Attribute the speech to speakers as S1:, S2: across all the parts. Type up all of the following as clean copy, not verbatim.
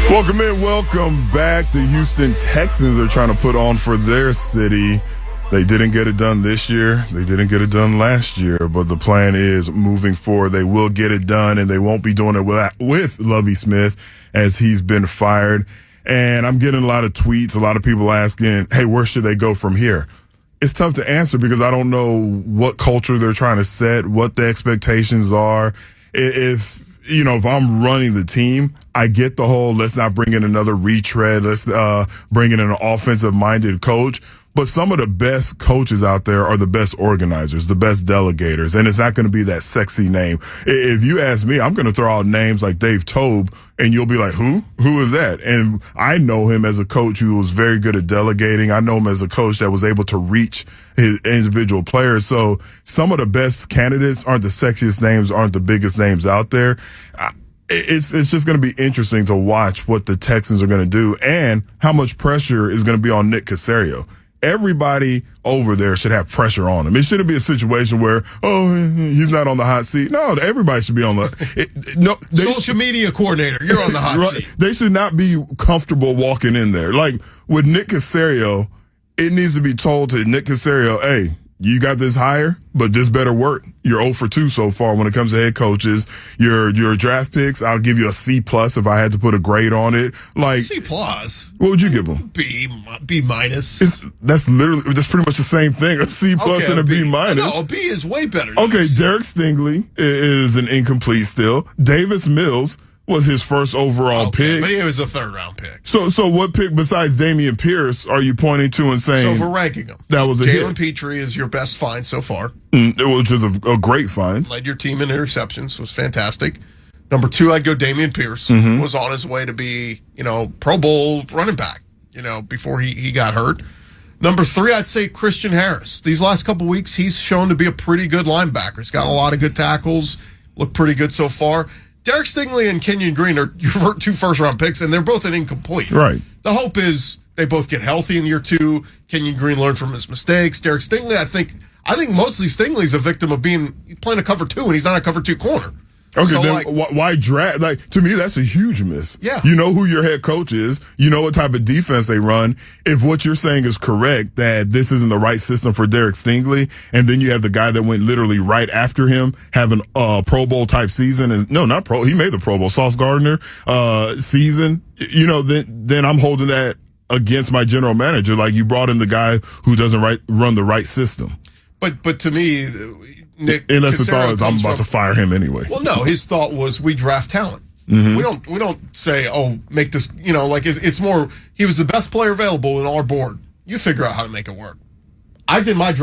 S1: Welcome in, welcome back. The Houston Texans are trying to put on for their city. They didn't get it done this year. They didn't get it done last year, but the plan is moving forward. They will get it done, and they won't be doing it with Lovie Smith as he's been fired. And I'm getting a lot of tweets, a lot of people asking, hey, where should they go from here? It's tough to answer because I don't know what culture they're trying to set, what the expectations are. If I'm running the team, I get the whole let's not bring in another retread, let's bring in an offensive-minded coach. But some of the best coaches out there are the best organizers, the best delegators, and it's not going to be that sexy name. If you ask me, I'm going to throw out names like Dave Tobe, and you'll be like, who? Who is that? And I know him as a coach who was very good at delegating. I know him as a coach that was able to reach his individual players. So some of the best candidates aren't the sexiest names, aren't the biggest names out there. It's just going to be interesting to watch what the Texans are going to do and how much pressure is going to be on Nick Caserio. Everybody over there should have pressure on him. It shouldn't be a situation where, he's not on the hot seat. No, everybody should be on the
S2: social media coordinator. You're on the hot seat.
S1: They should not be comfortable walking in there. Like with Nick Caserio, it needs to be told to Nick Caserio, hey, you got this hire, but this better work. You're 0 for 2 so far when it comes to head coaches. Your draft picks, I'll give you a C+ if I had to put a grade on it. Like
S2: C+.
S1: What would you give them?
S2: B-.
S1: That's pretty much the same thing. A C+ and a B-.
S2: No, a B is way better.
S1: Okay, Derek Stingley is an incomplete still. Davis Mills was his first overall pick.
S2: But he was a third-round pick.
S1: So what pick besides Damian Pierce are you pointing to and saying?
S2: So if we're ranking them,
S1: that was a
S2: Jalen Petrie is your best find so far.
S1: Which is a great find.
S2: Led your team in interceptions. Was fantastic. Number 2, I'd go Damian Pierce. Was on his way to be, Pro Bowl running back, before he got hurt. Number 3, I'd say Christian Harris. These last couple weeks, he's shown to be a pretty good linebacker. He's got a lot of good tackles. Looked pretty good so far. Derek Stingley and Kenyon Green are your 2 first-round picks, and they're both an incomplete.
S1: Right.
S2: The hope is they both get healthy in year 2. Kenyon Green learned from his mistakes. Derek Stingley, I think mostly Stingley's a victim of playing a cover 2, and he's not a cover 2 corner.
S1: Okay, so then why draft? To me, that's a huge miss.
S2: Yeah.
S1: You know who your head coach is. You know what type of defense they run. If what you're saying is correct, that this isn't the right system for Derek Stingley, and then you have the guy that went literally right after him having a Pro Bowl type season, and no, not Pro, he made the Pro Bowl, Sauce Gardner season, then I'm holding that against my general manager. Like, you brought in the guy who doesn't run the right system.
S2: But to me, Nick,
S1: unless the thought is I'm about to fire him anyway.
S2: Well, no, his thought was we draft talent. We don't say, make this, it's more, he was the best player available in our board. You figure out how to make it work. I did my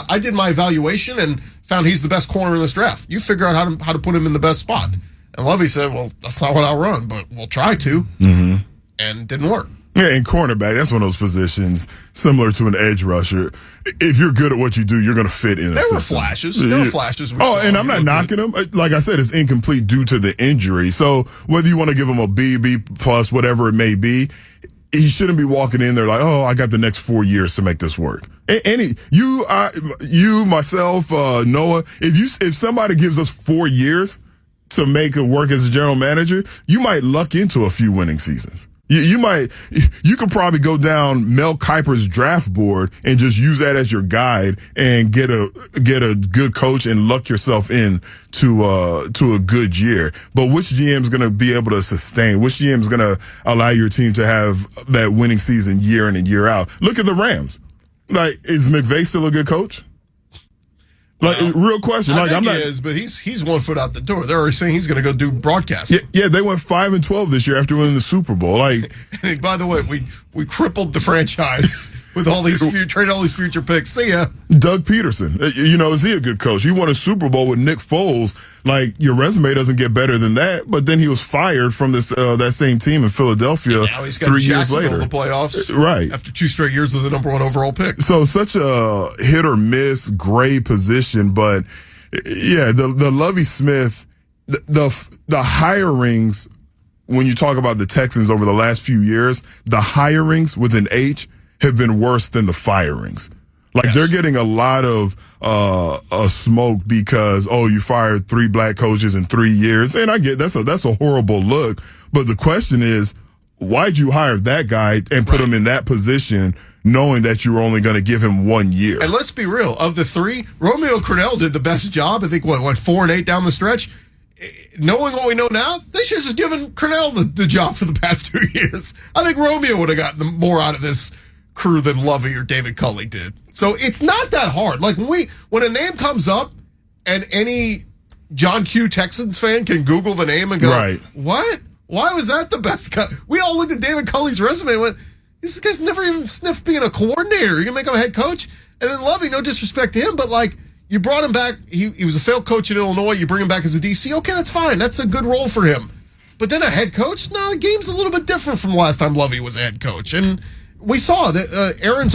S2: I did my evaluation and found he's the best corner in this draft. You figure out how to put him in the best spot. And Lovie said, well, that's not what I'll run, but we'll try to. And it didn't work.
S1: Yeah, and cornerback, that's one of those positions similar to an edge rusher. If you're good at what you do, you're going to fit in.
S2: There were flashes. There were flashes.
S1: And I'm not knocking him. Like I said, it's incomplete due to the injury. So whether you want to give him a B+, whatever it may be, he shouldn't be walking in there like, I got the next 4 years to make this work. Myself, Noah, if somebody gives us 4 years to make it work as a general manager, you might luck into a few winning seasons. You could probably go down Mel Kiper's draft board and just use that as your guide and get a good coach and luck yourself in to a good year. But which GM's going to be able to sustain? Which GM's going to allow your team to have that winning season year in and year out? Look at the Rams. Like, is McVay still a good coach? Like, real question.
S2: I think he is, but he's 1 foot out the door. They're already saying he's going to go do broadcasting.
S1: Yeah, they went 5-12 this year after winning the Super Bowl. Like,
S2: and by the way, we crippled the franchise with all these trade all these future picks. See ya.
S1: Doug Peterson. Is he a good coach? He won a Super Bowl with Nick Foles. Like, your resume doesn't get better than that. But then he was fired from this that same team in Philadelphia.
S2: And now he's got
S1: 3 years later
S2: in the playoffs,
S1: right?
S2: After 2 straight years of the number 1 overall pick.
S1: So such a hit or miss, gray position. But yeah, the Lovie Smith, the hirings. When you talk about the Texans over the last few years, the hirings with an H have been worse than the firings. Like, they're getting a lot of smoke because, you fired 3 black coaches in 3 years. And I get that's a horrible look. But the question is, why'd you hire that guy and put him in that position knowing that you were only going to give him 1 year?
S2: And let's be real. Of the three, Romeo Crennel did the best job. I think, what 4-8 down the stretch? Knowing what we know now, they should have just given Crennel the job for the past 2 years. I think Romeo would have gotten more out of this crew than Lovie or David Culley did. So it's not that hard. Like when a name comes up and any John Q. Texans fan can Google the name and go, what? Why was that the best guy? We all looked at David Culley's resume and went, this guy's never even sniffed being a coordinator. You're going to make him a head coach? And then Lovie, no disrespect to him, but like, you brought him back. He was a failed coach in Illinois. You bring him back as a DC. Okay, that's fine. That's a good role for him. But then a head coach? No, the game's a little bit different from the last time Lovie was a head coach. And we saw that Aaron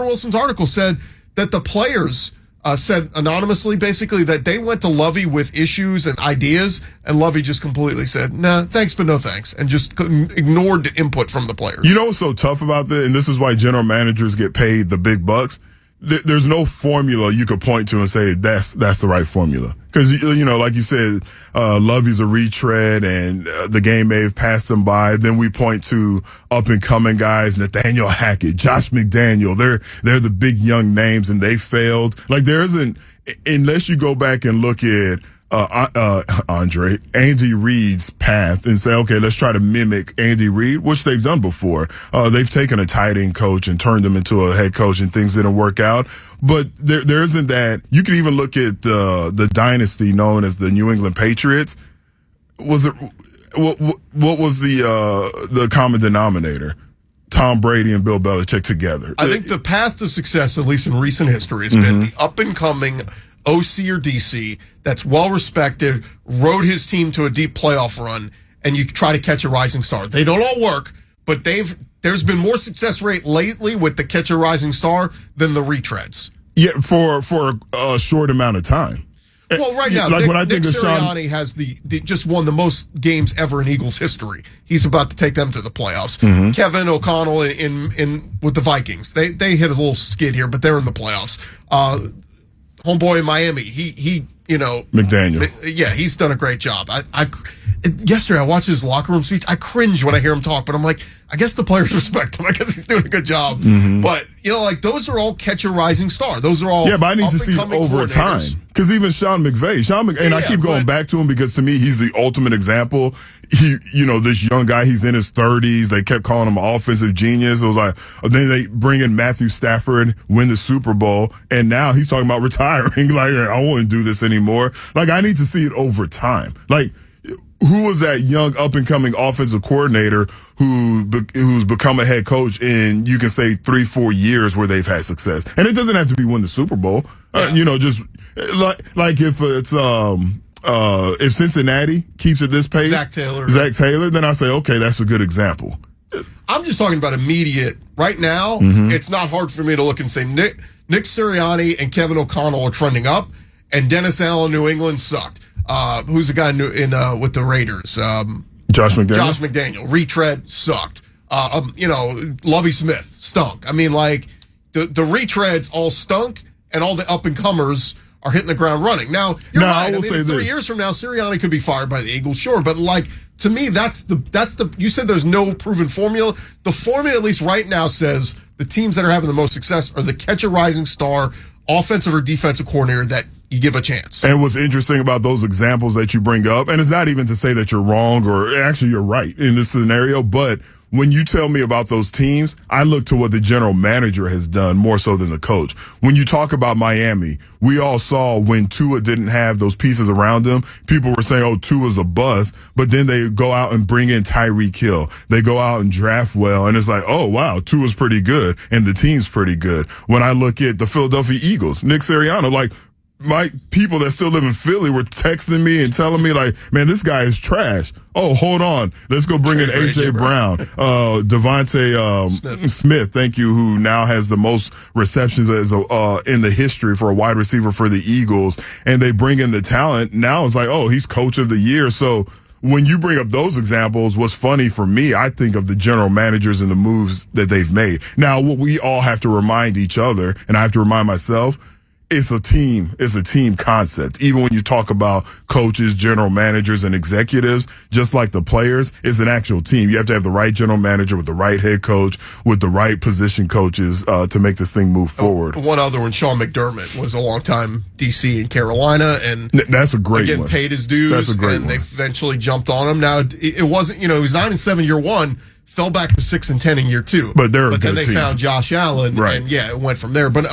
S2: Wilson's article said that the players said anonymously, basically, that they went to Lovie with issues and ideas, and Lovie just completely said, nah, thanks, but no thanks, and just ignored the input from the players.
S1: You know what's so tough about this, and this is why general managers get paid the big bucks? There's no formula you could point to and say that's the right formula. Because, you know, like you said, Lovie's a retread and the game may have passed him by. Then we point to up-and-coming guys, Nathaniel Hackett, Josh McDaniel. They're the big young names and they failed. Like there isn't, unless you go back and look at Andy Reid's path and say, okay, let's try to mimic Andy Reid, which they've done before. They've taken a tight end coach and turned him into a head coach and things didn't work out. But there isn't that. You can even look at the dynasty known as the New England Patriots. What was the common denominator? Tom Brady and Bill Belichick together.
S2: I think the path to success, at least in recent history, has been the up-and-coming OC or DC that's well-respected, rode his team to a deep playoff run, and you try to catch a rising star. They don't all work, but there's been more success rate lately with the catch a rising star than the retreads.
S1: Yeah, for a short amount of time.
S2: Well, right now,
S1: like
S2: Nick,
S1: when I think
S2: Nick
S1: of
S2: Sirianni has the just won the most games ever in Eagles history. He's about to take them to the playoffs. Kevin O'Connell in with the Vikings. They hit a little skid here, but they're in the playoffs. Homeboy in Miami, he
S1: McDaniel.
S2: Yeah, he's done a great job. Yesterday I watched his locker room speech. I cringe when I hear him talk, but I'm like, I guess the players respect him. I guess he's doing a good job. But like those are all catch a rising star. Those are all
S1: but I need to see it over time. Because even Sean McVay, and I keep going back to him because to me he's the ultimate example. This young guy, he's in his 30s. They kept calling him an offensive genius. It was like, then they bring in Matthew Stafford, win the Super Bowl, and now he's talking about retiring. Like, I won't do this anymore. Like, I need to see it over time. Like, who was that young up-and-coming offensive coordinator who's become a head coach in, you can say, 3-4 years where they've had success? And it doesn't have to be win the Super Bowl. Just like if it's if Cincinnati keeps at this pace, Zach Taylor, then I say, okay, that's a good example.
S2: I'm just talking about immediate. Right now, it's not hard for me to look and say Nick Sirianni and Kevin O'Connell are trending up, and Dennis Allen, New England, sucked. Who's the guy in with the Raiders?
S1: Josh McDaniel.
S2: Retread sucked. Lovie Smith stunk. I mean, like the retreads all stunk, and all the up and comers are hitting the ground running. Now, you're right. I will say 3 years from now, Sirianni could be fired by the Eagles, sure, but like to me, that's the. You said there's no proven formula. The formula, at least right now, says the teams that are having the most success are the catch a rising star, offensive or defensive coordinator that you give a chance.
S1: And what's interesting about those examples that you bring up, and it's not even to say that you're wrong or actually you're right in this scenario, but when you tell me about those teams, I look to what the general manager has done more so than the coach. When you talk about Miami, we all saw when Tua didn't have those pieces around him, people were saying, oh, Tua's a bust, but then they go out and bring in Tyreek Hill. They go out and draft well, and it's like, oh, wow, Tua's pretty good, and the team's pretty good. When I look at the Philadelphia Eagles, Nick Sirianni, like, my people that still live in Philly were texting me and telling me, like, man, this guy is trash. Oh, hold on. Let's go bring in A.J. Brown. Devontae Smith, thank you, who now has the most receptions as in the history for a wide receiver for the Eagles. And they bring in the talent. Now it's like, oh, he's coach of the year. So when you bring up those examples, what's funny for me, I think of the general managers and the moves that they've made. Now, what we all have to remind each other, and I have to remind myself, it's a team. It's a team concept. Even when you talk about coaches, general managers, and executives, just like the players, it's an actual team. You have to have the right general manager with the right head coach, with the right position coaches to make this thing move forward.
S2: One other one, Sean McDermott, was a longtime DC in Carolina, and
S1: that's a great
S2: again,
S1: one.
S2: Paid his dues,
S1: That's a great
S2: and
S1: one.
S2: they eventually jumped on him. Now, it wasn't, he was 9-7 year one, fell back to 6-10 in year two.
S1: But they're a
S2: then
S1: good
S2: they
S1: team.
S2: found Josh Allen,
S1: Right.
S2: and it went from there. But